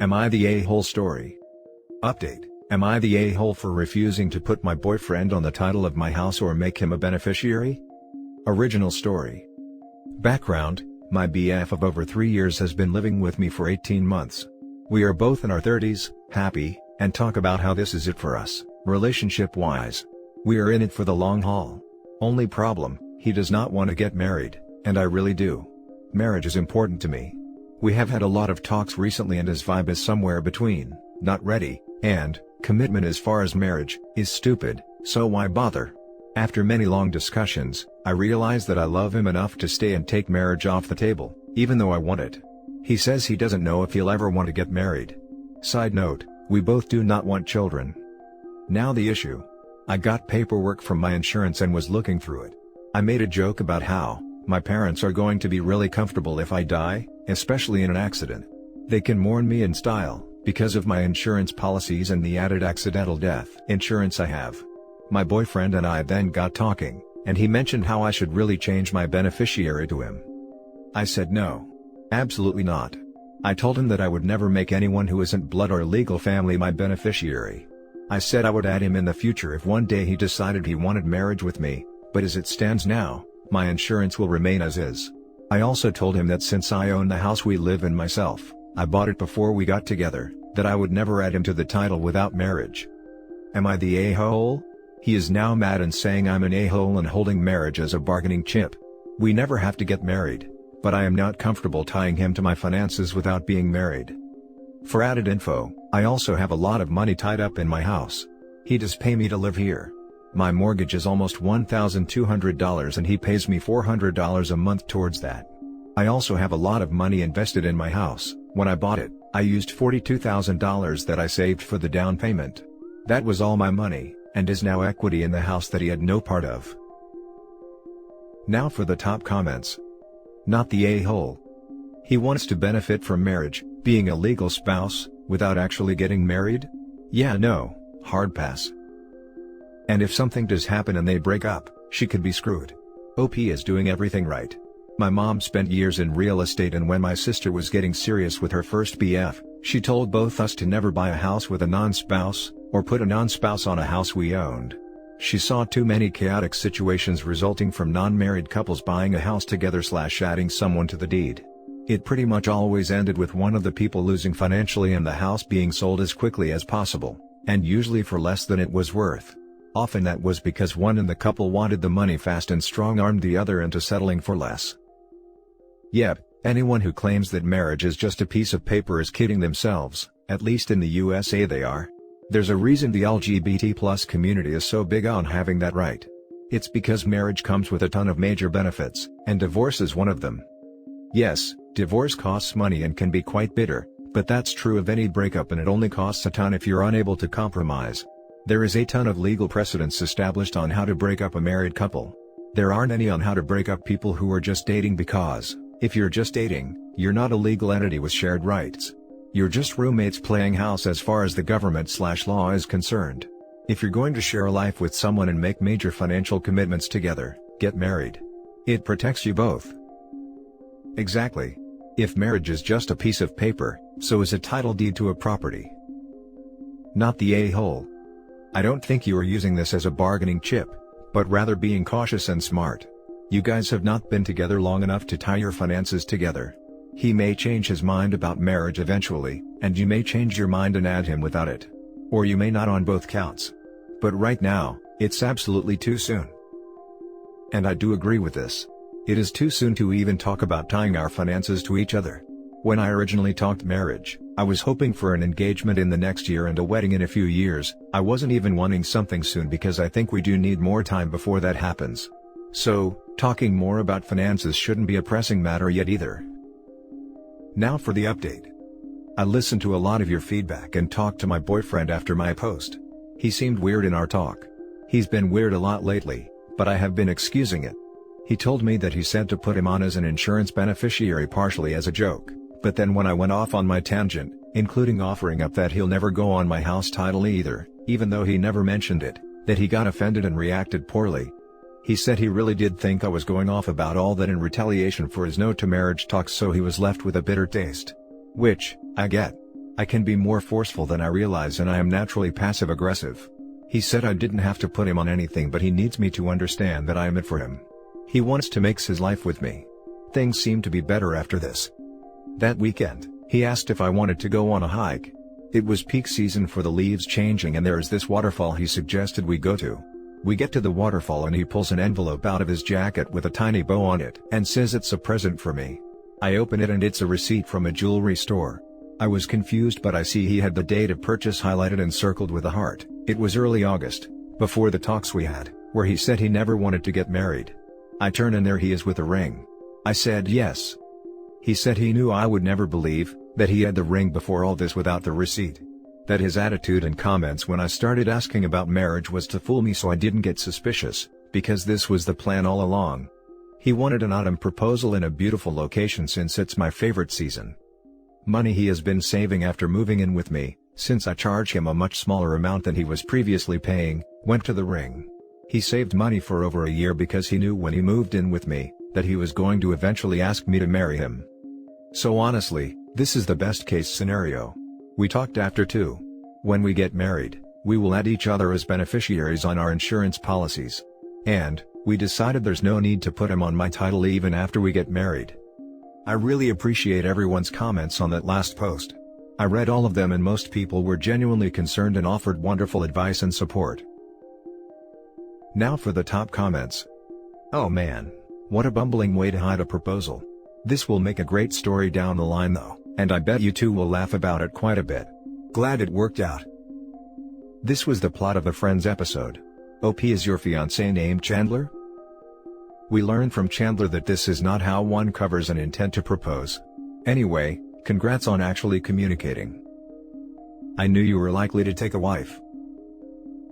Am I the a-hole story? Update: Am I the a-hole for refusing to put my boyfriend on the title of my house or make him a beneficiary? Original story. Background: My BF of over 3 years has been living with me for 18 months. We are both in our 30s, happy, and talk about how this is it for us, relationship-wise. We are in it for the long haul. Only problem, he does not want to get married, and I really do. Marriage is important to me. We have had a lot of talks recently and his vibe is somewhere between, not ready, and, commitment as far as marriage, is stupid, so why bother? After many long discussions, I realize that I love him enough to stay and take marriage off the table, even though I want it. He says he doesn't know if he'll ever want to get married. Side note, we both do not want children. Now the issue. I got paperwork from my insurance and was looking through it. I made a joke about how my parents are going to be really comfortable if I die, especially in an accident. They can mourn me in style, because of my insurance policies and the added accidental death insurance I have. My boyfriend and I then got talking, and he mentioned how I should really change my beneficiary to him. I said no. Absolutely not. I told him that I would never make anyone who isn't blood or legal family my beneficiary. I said I would add him in the future if one day he decided he wanted marriage with me, but as it stands now, my insurance will remain as is. I also told him that since I own the house we live in myself, I bought it before we got together, that I would never add him to the title without marriage. Am I the a-hole? He is now mad and saying I'm an a-hole and holding marriage as a bargaining chip. We never have to get married, but I am not comfortable tying him to my finances without being married. For added info, I also have a lot of money tied up in my house. He does pay me to live here. My mortgage is almost $1,200 and he pays me $400 a month towards that. I also have a lot of money invested in my house. When I bought it, I used $42,000 that I saved for the down payment. That was all my money, and is now equity in the house that he had no part of. Now for the top comments. Not the a-hole. He wants to benefit from marriage, being a legal spouse, without actually getting married? Yeah, no, hard pass. And if something does happen and they break up, she could be screwed. OP is doing everything right. My mom spent years in real estate, and when my sister was getting serious with her first BF, she told both us to never buy a house with a non-spouse, or put a non-spouse on a house we owned. She saw too many chaotic situations resulting from non-married couples buying a house together / adding someone to the deed. It pretty much always ended with one of the people losing financially and the house being sold as quickly as possible, and usually for less than it was worth. Often that was because one in the couple wanted the money fast and strong-armed the other into settling for less. Yep, anyone who claims that marriage is just a piece of paper is kidding themselves, at least in the USA they are. There's a reason the LGBT+ community is so big on having that right. It's because marriage comes with a ton of major benefits, and divorce is one of them. Yes, divorce costs money and can be quite bitter, but that's true of any breakup, and it only costs a ton if you're unable to compromise. There is a ton of legal precedents established on how to break up a married couple. There aren't any on how to break up people who are just dating, because, if you're just dating, you're not a legal entity with shared rights. You're just roommates playing house as far as the government/law is concerned. If you're going to share a life with someone and make major financial commitments together, get married. It protects you both. Exactly. If marriage is just a piece of paper, so is a title deed to a property. Not the a-hole. I don't think you are using this as a bargaining chip, but rather being cautious and smart. You guys have not been together long enough to tie your finances together. He may change his mind about marriage eventually, and you may change your mind and add him without it. Or you may not, on both counts. But right now, it's absolutely too soon. And I do agree with this. It is too soon to even talk about tying our finances to each other. When I originally talked marriage, I was hoping for an engagement in the next year and a wedding in a few years. I wasn't even wanting something soon because I think we do need more time before that happens. So, talking more about finances shouldn't be a pressing matter yet either. Now for the update. I listened to a lot of your feedback and talked to my boyfriend after my post. He seemed weird in our talk. He's been weird a lot lately, but I have been excusing it. He told me that he said to put him on as an insurance beneficiary partially as a joke, but then when I went off on my tangent, including offering up that he'll never go on my house title either, even though he never mentioned it, that he got offended and reacted poorly. He said he really did think I was going off about all that in retaliation for his no to marriage talks, so he was left with a bitter taste. Which, I get. I can be more forceful than I realize and I am naturally passive-aggressive. He said I didn't have to put him on anything but he needs me to understand that I am it for him. He wants to make his life with me. Things seem to be better after this. That weekend, he asked if I wanted to go on a hike. It was peak season for the leaves changing and there is this waterfall he suggested we go to. We get to the waterfall and he pulls an envelope out of his jacket with a tiny bow on it and says it's a present for me. I open it and it's a receipt from a jewelry store. I was confused but I see he had the date of purchase highlighted and circled with a heart. It was early August, before the talks we had, where he said he never wanted to get married. I turn and there he is with a ring. I said yes. He said he knew I would never believe that he had the ring before all this without the receipt. That his attitude and comments when I started asking about marriage was to fool me so I didn't get suspicious, because this was the plan all along. He wanted an autumn proposal in a beautiful location since it's my favorite season. Money he has been saving after moving in with me, since I charge him a much smaller amount than he was previously paying, went to the ring. He saved money for over a year because he knew when he moved in with me, that he was going to eventually ask me to marry him. So honestly, this is the best case scenario. We talked after too. When we get married, we will add each other as beneficiaries on our insurance policies. And, we decided there's no need to put him on my title even after we get married. I really appreciate everyone's comments on that last post. I read all of them and most people were genuinely concerned and offered wonderful advice and support. Now for the top comments. Oh man, what a bumbling way to hide a proposal. This will make a great story down the line though, and I bet you two will laugh about it quite a bit. Glad it worked out. This was the plot of the Friends episode. OP is your fiancé named Chandler? We learned from Chandler that this is not how one covers an intent to propose. Anyway, congrats on actually communicating. I knew you were likely to take a wife.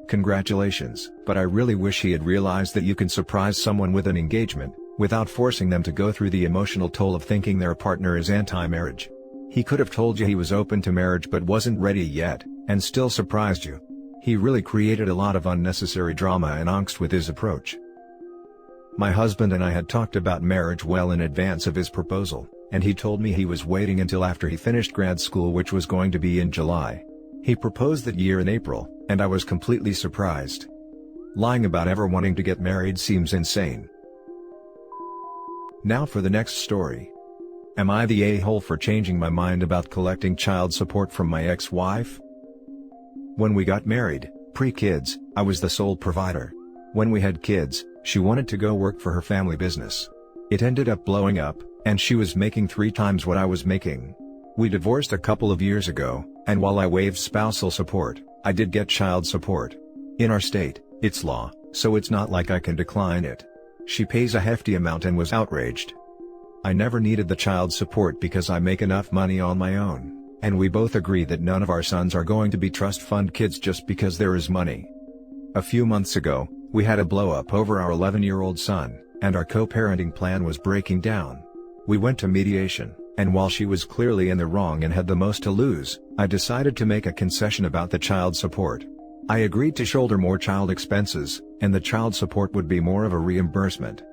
Congratulations, but I really wish he had realized that you can surprise someone with an engagement, without forcing them to go through the emotional toll of thinking their partner is anti-marriage. He could have told you he was open to marriage but wasn't ready yet, and still surprised you. He really created a lot of unnecessary drama and angst with his approach. My husband and I had talked about marriage well in advance of his proposal, and he told me he was waiting until after he finished grad school, which was going to be in July. He proposed that year in April, and I was completely surprised. Lying about ever wanting to get married seems insane. Now for the next story. Am I the a-hole for changing my mind about collecting child support from my ex-wife? When we got married, pre-kids, I was the sole provider. When we had kids, she wanted to go work for her family business. It ended up blowing up, and she was making 3 times what I was making. We divorced a couple of years ago, and while I waived spousal support, I did get child support. In our state, it's law, so it's not like I can decline it. She pays a hefty amount and was outraged. I never needed the child support because I make enough money on my own, and we both agree that none of our sons are going to be trust fund kids just because there is money. A few months ago, we had a blow-up over our 11-year-old son, and our co-parenting plan was breaking down. We went to mediation, and while she was clearly in the wrong and had the most to lose, I decided to make a concession about the child support. I agreed to shoulder more child expenses, and the child support would be more of a reimbursement.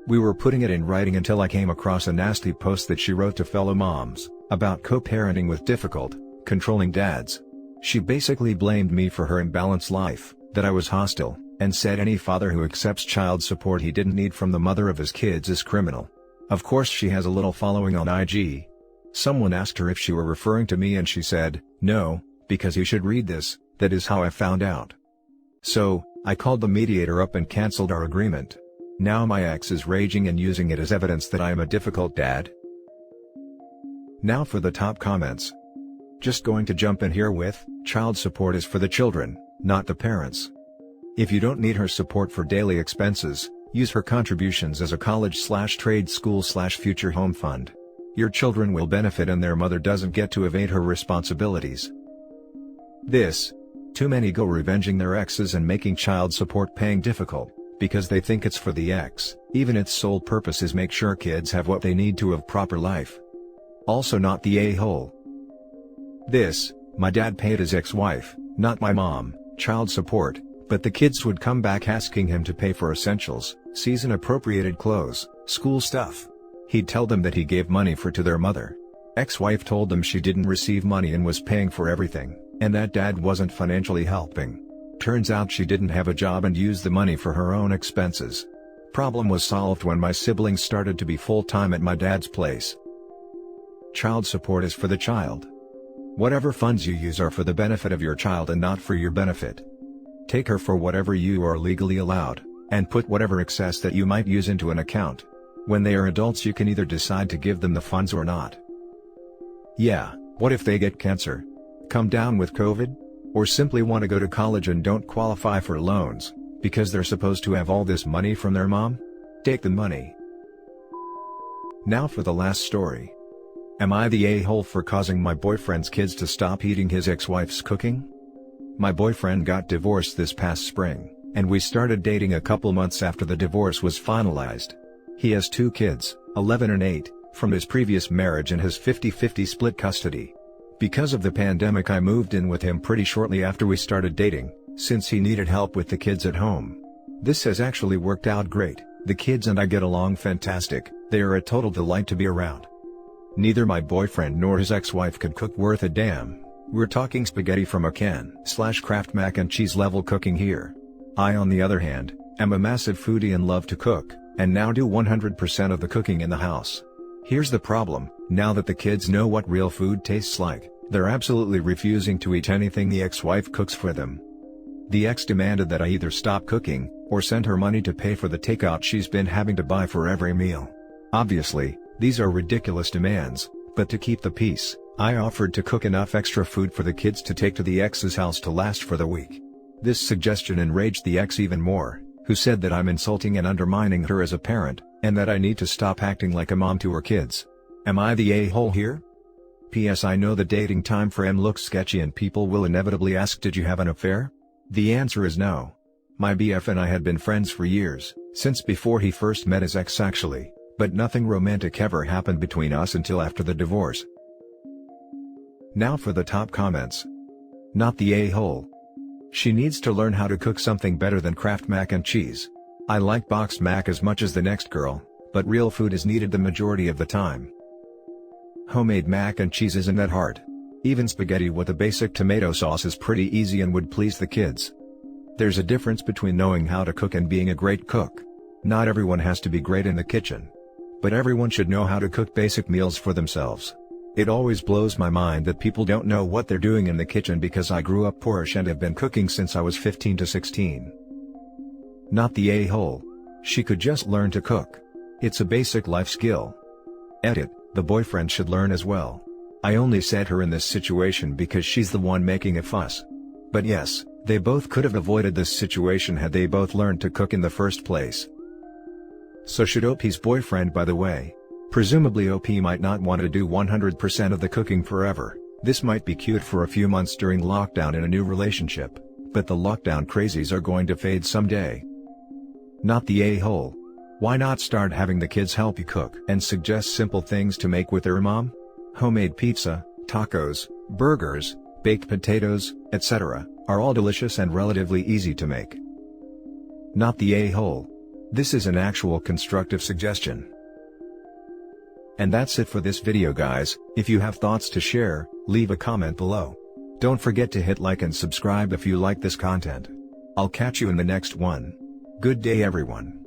We were putting it in writing until I came across a nasty post that she wrote to fellow moms, about co-parenting with difficult, controlling dads. She basically blamed me for her imbalanced life, that I was hostile, and said any father who accepts child support he didn't need from the mother of his kids is criminal. Of course she has a little following on IG. Someone asked her if she were referring to me and she said, "No, because you should read this." That is how I found out. So, I called the mediator up and cancelled our agreement. Now my ex is raging and using it as evidence that I am a difficult dad. Now for the top comments. Just going to jump in here with, child support is for the children, not the parents. If you don't need her support for daily expenses, use her contributions as a college/trade school/future home fund. Your children will benefit and their mother doesn't get to evade her responsibilities. Too many go revenging their exes and making child support paying difficult, because they think it's for the ex, even its sole purpose is make sure kids have what they need to have proper life. Also not the a-hole. My dad paid his ex-wife, not my mom, child support, but the kids would come back asking him to pay for essentials, season-appropriated clothes, school stuff. He'd tell them that he gave money to their mother. Ex-wife told them she didn't receive money and was paying for everything, and that dad wasn't financially helping. Turns out she didn't have a job and used the money for her own expenses. Problem was solved when my siblings started to be full-time at my dad's place. Child support is for the child. Whatever funds you use are for the benefit of your child and not for your benefit. Take her for whatever you are legally allowed, and put whatever excess that you might use into an account. When they are adults you can either decide to give them the funds or not. Yeah, what if they get cancer? Come down with COVID? Or simply want to go to college and don't qualify for loans, because they're supposed to have all this money from their mom? Take the money. Now for the last story. Am I the a-hole for causing my boyfriend's kids to stop eating his ex-wife's cooking? My boyfriend got divorced this past spring, and we started dating a couple months after the divorce was finalized. He has 2 kids, 11 and 8, from his previous marriage and has 50-50 split custody. Because of the pandemic I moved in with him pretty shortly after we started dating, since he needed help with the kids at home. This has actually worked out great, the kids and I get along fantastic, they are a total delight to be around. Neither my boyfriend nor his ex-wife could cook worth a damn. We're talking spaghetti from a can / Kraft mac and cheese level cooking here. I on the other hand, am a massive foodie and love to cook, and now do 100% of the cooking in the house. Here's the problem, now that the kids know what real food tastes like, they're absolutely refusing to eat anything the ex-wife cooks for them. The ex demanded that I either stop cooking, or send her money to pay for the takeout she's been having to buy for every meal. Obviously, these are ridiculous demands, but to keep the peace, I offered to cook enough extra food for the kids to take to the ex's house to last for the week. This suggestion enraged the ex even more, who said that I'm insulting and undermining her as a parent, and that I need to stop acting like a mom to her kids. Am I the a-hole here? P.S. I know the dating time frame looks sketchy and people will inevitably ask, did you have an affair? The answer is no. My BF and I had been friends for years, since before he first met his ex actually, but nothing romantic ever happened between us until after the divorce. Now for the top comments. Not the a-hole. She needs to learn how to cook something better than Kraft mac and cheese. I like boxed mac as much as the next girl, but real food is needed the majority of the time. Homemade mac and cheese isn't that hard. Even spaghetti with a basic tomato sauce is pretty easy and would please the kids. There's a difference between knowing how to cook and being a great cook. Not everyone has to be great in the kitchen. But everyone should know how to cook basic meals for themselves. It always blows my mind that people don't know what they're doing in the kitchen because I grew up poorish and have been cooking since I was 15 to 16. Not the a-hole. She could just learn to cook. It's a basic life skill. Edit, the boyfriend should learn as well. I only said her in this situation because she's the one making a fuss. But yes, they both could have avoided this situation had they both learned to cook in the first place. So should OP's boyfriend, by the way. Presumably OP might not want to do 100% of the cooking forever. This might be cute for a few months during lockdown in a new relationship, but the lockdown crazies are going to fade someday. Not the a-hole. Why not start having the kids help you cook and suggest simple things to make with their mom? Homemade pizza, tacos, burgers, baked potatoes, etc., are all delicious and relatively easy to make. Not the a-hole. This is an actual constructive suggestion. And that's it for this video, guys. If you have thoughts to share, leave a comment below. Don't forget to hit like and subscribe if you like this content. I'll catch you in the next one. Good day everyone.